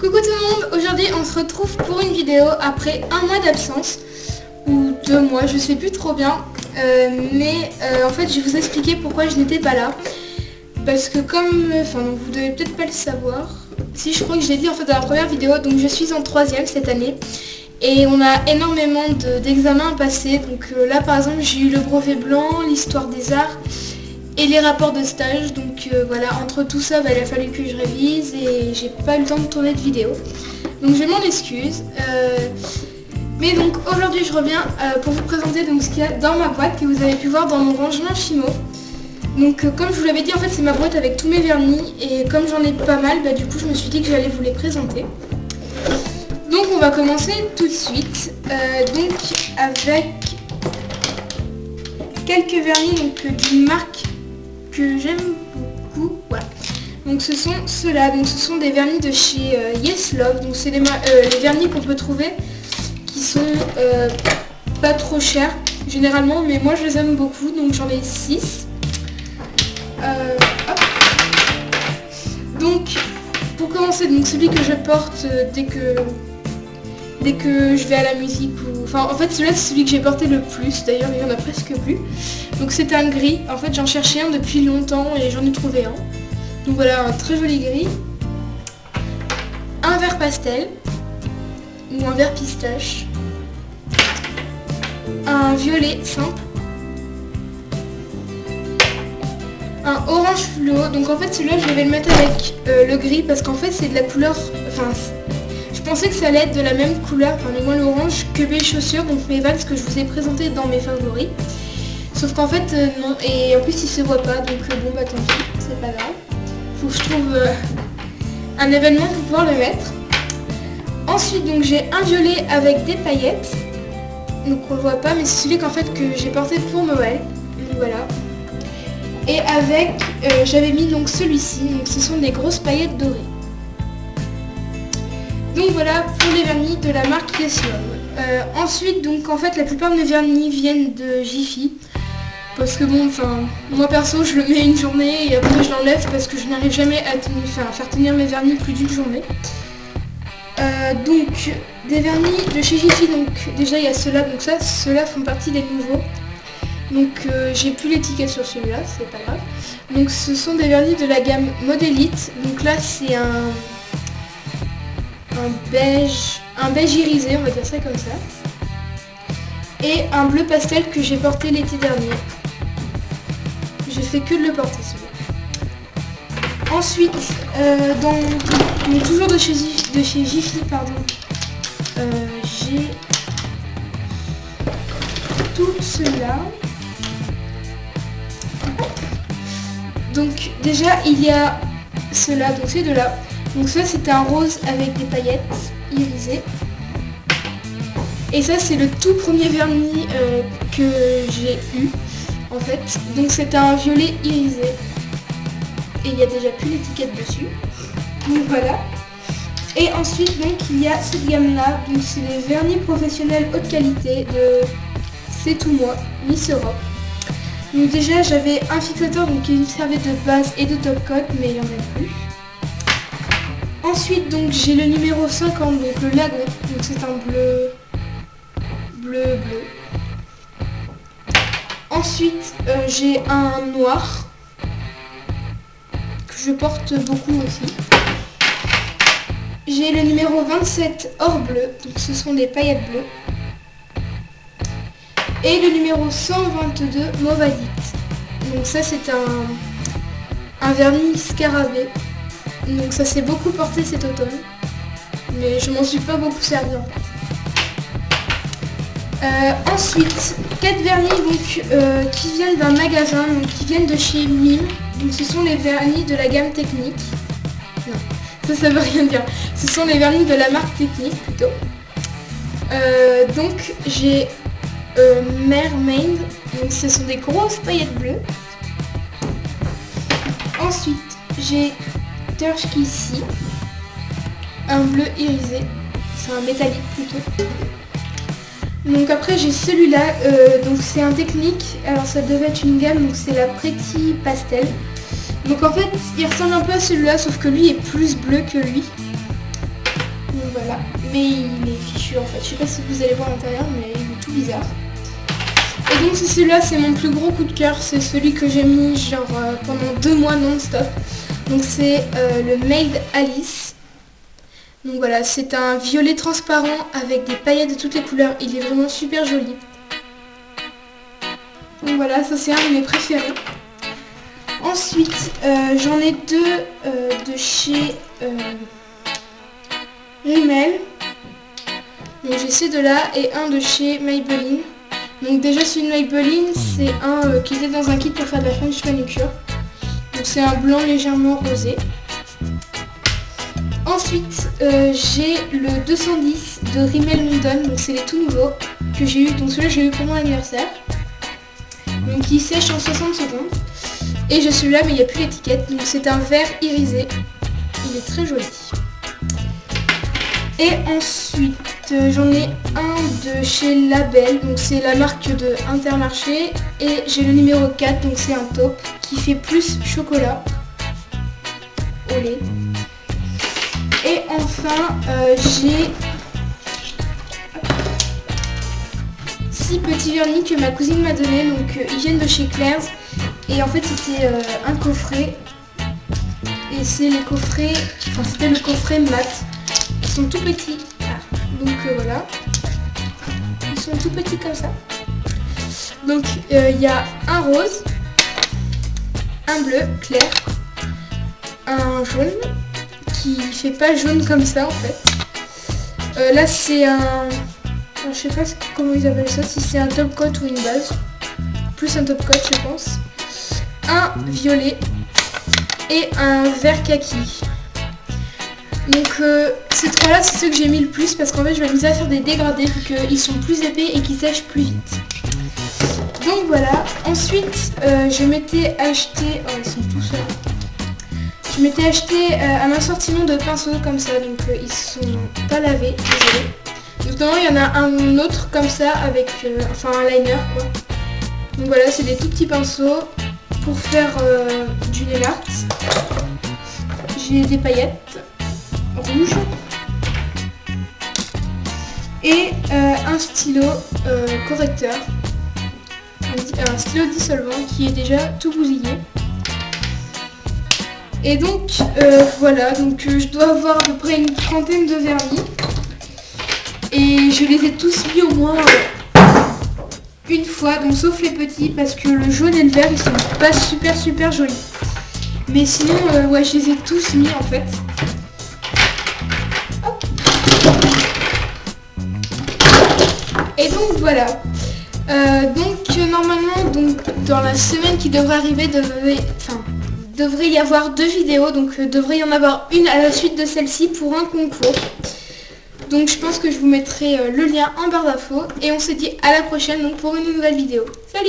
Coucou tout le monde, aujourd'hui on se retrouve pour une vidéo après un mois d'absence, ou 2 mois, je sais plus trop bien, en fait je vais vous expliquer pourquoi je n'étais pas là, parce que vous devez peut-être pas le savoir, si je crois que je l'ai dit en fait dans la première vidéo, donc je suis en 3e cette année, et on a énormément d'examens à passer, donc là par exemple j'ai eu le brevet blanc, l'histoire des arts, et les rapports de stage, donc voilà, entre tout ça, il a fallu que je révise et j'ai pas eu le temps de tourner de vidéo. Donc je m'en excuse. Mais donc aujourd'hui je reviens pour vous présenter donc, ce qu'il y a dans ma boîte que vous avez pu voir dans mon rangement Fimo. Donc comme je vous l'avais dit, en fait c'est ma boîte avec tous mes vernis et comme j'en ai pas mal, du coup je me suis dit que j'allais vous les présenter. Donc on va commencer tout de suite donc avec quelques vernis donc d'une marque que j'aime beaucoup, voilà. Donc ce sont ceux-là, donc ce sont des vernis de chez Yes Love, donc c'est les vernis qu'on peut trouver qui sont pas trop chers généralement, mais moi je les aime beaucoup, donc j'en ai 6. Donc pour commencer, donc celui que je porte dès que je vais à la musique en fait celui-là c'est celui que j'ai porté le plus, d'ailleurs il y en a presque plus. Donc c'est un gris, en fait j'en cherchais un depuis longtemps et j'en ai trouvé un. Donc voilà, un très joli gris. Un vert pastel ou un vert pistache. Un violet simple. Un orange fluo, donc en fait celui-là je vais le mettre avec le gris parce qu'en fait c'est de la couleur, je pensais que ça allait être de la même couleur, mais moi l'orange, que mes chaussures, donc mes Vans que je vous ai présenté dans mes favoris. Sauf qu'en fait non, et en plus il se voit pas, donc bon tant pis, c'est pas grave. Faut que je trouve un événement pour pouvoir le mettre. Ensuite donc j'ai un violet avec des paillettes, donc on le voit pas, mais c'est celui qu'en fait que j'ai porté pour Noël, donc voilà. Et avec, j'avais mis donc celui-ci, donc ce sont des grosses paillettes dorées. Donc voilà pour les vernis de la marque Yes Love. Ensuite donc en fait la plupart de mes vernis viennent de Jiffy. Parce que moi perso je le mets une journée et après je l'enlève parce que je n'arrive jamais à faire tenir mes vernis plus d'une journée. Donc des vernis de chez Jiffy, donc déjà il y a ceux-là, donc ceux-là font partie des nouveaux. Donc j'ai plus l'étiquette sur celui-là, c'est pas grave. Donc ce sont des vernis de la gamme Mode Elite. Donc là c'est un beige irisé, on va dire ça comme ça. Et un bleu pastel que j'ai porté l'été dernier. J'ai fait que de le porter celui-là. Ensuite, mais toujours de chez Jiffy, pardon. J'ai tout cela. Donc déjà il y a cela, donc ces deux-là. Donc ça c'est un rose avec des paillettes irisées. Et ça c'est le tout premier vernis que j'ai eu en fait. Donc c'est un violet irisé. Et il y a déjà plus l'étiquette dessus. Donc voilà. Et ensuite donc il y a cette gamme là. Donc c'est les vernis professionnels haute qualité de C'est Tout Moi, Miss Europe. Donc déjà j'avais un fixateur donc qui me servait de base et de top coat, mais il n'y en a plus. Ensuite donc j'ai le numéro 50, donc le lagon, donc c'est un bleu. Ensuite j'ai un noir que je porte beaucoup aussi. J'ai le numéro 27 or bleu, donc ce sont des paillettes bleues. Et le numéro 122 Mauvadite. Donc ça c'est un vernis scarabée. Donc ça s'est beaucoup porté cet automne. Mais je m'en suis pas beaucoup servi en fait. Ensuite, 4 vernis donc, qui viennent d'un magasin, donc qui viennent de chez Mime. Donc ce sont les vernis de la gamme technique. Non, ça veut rien dire. Ce sont les vernis de la marque technique plutôt. Donc j'ai Mermaid, donc ce sont des grosses paillettes bleues. Ensuite j'ai Turquoise, un bleu irisé, c'est un métallique plutôt. Donc après j'ai celui-là, donc c'est un technique, alors ça devait être une gamme, donc c'est la Pretty Pastel. Donc en fait il ressemble un peu à celui-là, sauf que lui est plus bleu que lui. mais il est fichu en fait. Je sais pas si vous allez voir à l'intérieur, mais il est tout bizarre. Et donc celui-là, c'est mon plus gros coup de cœur, c'est celui que j'ai mis genre pendant 2 mois non-stop. Donc c'est le Made Alice. Donc voilà, c'est un violet transparent avec des paillettes de toutes les couleurs. Il est vraiment super joli. Donc voilà, ça c'est un de mes préférés. Ensuite, j'en ai 2 de chez Rimmel. Donc j'ai ces 2 là et un de chez Maybelline. Donc déjà celui de Maybelline, c'est un qui était dans un kit pour faire de la French manicure. Donc c'est un blanc légèrement rosé. Ensuite j'ai le 210 de Rimmel London, donc c'est les tout nouveaux que j'ai eu. Donc celui-là j'ai eu pour mon anniversaire. Donc il sèche en 60 secondes. Et j'ai celui-là mais il n'y a plus l'étiquette. Donc c'est un vert irisé. Il est très joli. Et ensuite j'en ai un de chez Label. Donc c'est la marque de Intermarché. Et j'ai le numéro 4. Donc c'est un taupe qui fait plus chocolat au lait. Et enfin j'ai 6 petits vernis que ma cousine m'a donné. Donc ils viennent de chez Claire's. Et en fait c'était un coffret. Et c'est les coffrets. Enfin c'était le coffret mat. Ils sont tout petits. Ah, donc voilà. Ils sont tout petits comme ça. Donc il y a un rose, un bleu clair, un jaune qui fait pas jaune comme ça en fait. Là c'est un... je sais pas comment ils appellent ça, si c'est un top coat ou une base. Plus un top coat je pense. Un violet et un vert kaki. Donc ces 3 là c'est ceux que j'ai mis le plus parce qu'en fait je m'amusais à faire des dégradés vu qu'ils sont plus épais et qu'ils sèchent plus vite. Donc voilà. Ensuite je m'étais acheté... Oh ils sont tout seuls. Je m'étais acheté un assortiment de pinceaux comme ça, donc ils sont pas lavés, désolé. Notamment il y en a un autre comme ça avec enfin un liner quoi. Donc voilà, c'est des tout petits pinceaux pour faire du nail art. J'ai des paillettes rouges et un stylo correcteur, un stylo dissolvant qui est déjà tout bousillé. Et donc voilà, donc je dois avoir à peu près une 30aine de vernis. Et je les ai tous mis au moins une fois, donc sauf les petits, parce que le jaune et le vert ils sont pas super jolis. Mais sinon, ouais, je les ai tous mis en fait. Hop. Et donc voilà. Donc normalement, donc dans la semaine qui devrait arriver, devrait y avoir 2 vidéos, donc devrait y en avoir une à la suite de celle-ci pour un concours. Donc je pense que je vous mettrai le lien en barre d'infos et on se dit à la prochaine donc pour une nouvelle vidéo. Salut!